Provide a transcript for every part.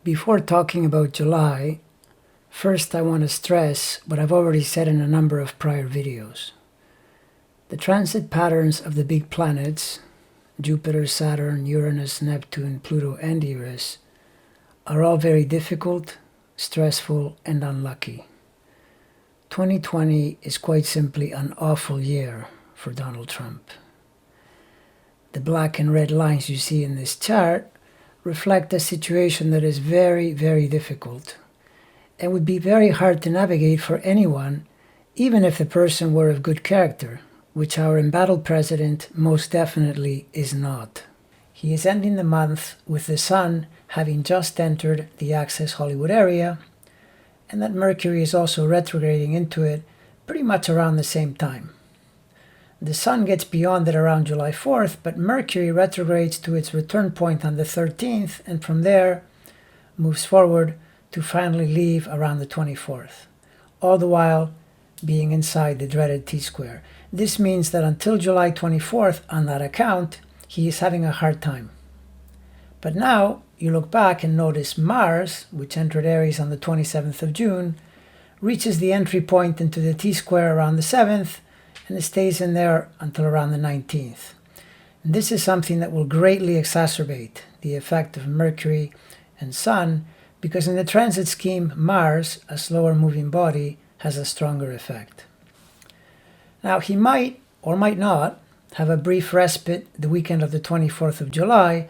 Before talking about July, first I want to stress what I've already said in a number of prior videos. The transit patterns of the big planets, Jupiter, Saturn, Uranus, Neptune, Pluto, and Eris, are all very difficult, stressful, and unlucky. 2020 is quite simply an awful year for Donald Trump. The black and red lines you see in this chart reflect a situation that is very, very difficult and would be very hard to navigate for anyone, even if the person were of good character, which our embattled president most definitely is not. He is ending the month with the Sun having just entered the Access Hollywood area, and that Mercury is also retrograding into it pretty much around the same time. The Sun gets beyond it around July 4th, but Mercury retrogrades to its return point on the 13th, and from there moves forward to finally leave around the 24th, all the while being inside the dreaded T-square. This means that until July 24th, on that account, he is having a hard time. But now you look back and notice Mars, which entered Aries on the 27th of June, reaches the entry point into the T-square around the 7th, and it stays in there until around the 19th. And this is something that will greatly exacerbate the effect of Mercury and Sun, because in the transit scheme, Mars, a slower moving body, has a stronger effect. Now, he might or might not have a brief respite the weekend of the 24th of July,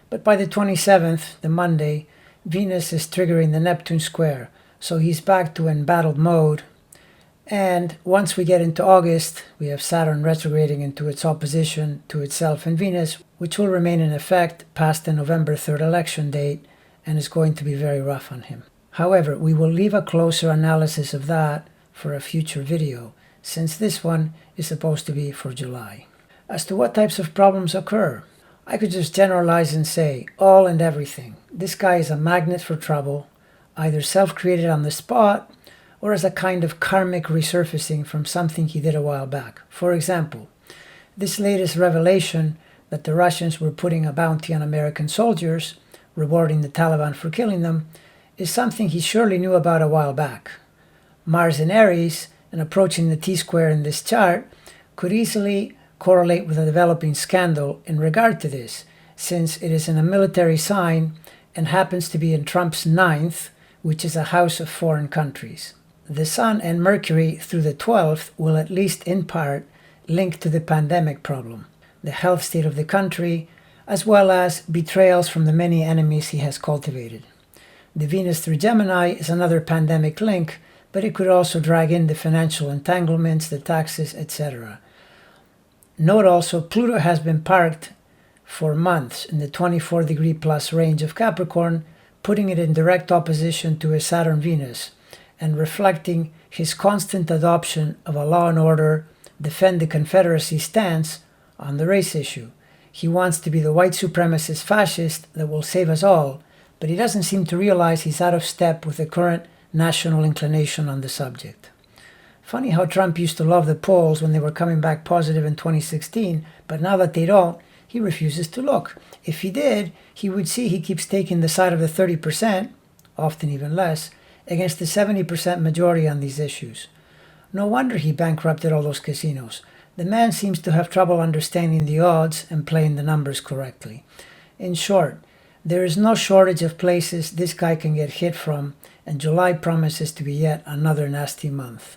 but by the 27th, the Monday, Venus is triggering the Neptune square, so he's back to embattled mode. And once we get into August, we have Saturn retrograding into its opposition to itself and Venus, which will remain in effect past the November 3rd election date and is going to be very rough on him. However, we will leave a closer analysis of that for a future video, since this one is supposed to be for July. As to what types of problems occur, I could just generalize and say all and everything. This guy is a magnet for trouble, either self-created on the spot or as a kind of karmic resurfacing from something he did a while back. For example, this latest revelation that the Russians were putting a bounty on American soldiers, rewarding the Taliban for killing them, is something he surely knew about a while back. Mars in Aries and approaching the T-square in this chart could easily correlate with a developing scandal in regard to this, since it is in a military sign and happens to be in Trump's 9th, which is a house of foreign countries. The Sun and Mercury through the 12th will, at least in part, link to the pandemic problem, the health state of the country, as well as betrayals from the many enemies he has cultivated. The Venus through Gemini is another pandemic link, but it could also drag in the financial entanglements, the taxes, etc. Note also, Pluto has been parked for months in the 24-degree plus range of Capricorn, putting it in direct opposition to his Saturn-Venus, and reflecting his constant adoption of a law and order, defend the Confederacy stance on the race issue. He wants to be the white supremacist fascist that will save us all, but he doesn't seem to realize he's out of step with the current national inclination on the subject. Funny how Trump used to love the polls when they were coming back positive in 2016, but now that they don't, he refuses to look. If he did, he would see he keeps taking the side of the 30%, often even less, against the 70% majority on these issues. No wonder he bankrupted all those casinos. The man seems to have trouble understanding the odds and playing the numbers correctly. In short, there is no shortage of places this guy can get hit from, and July promises to be yet another nasty month.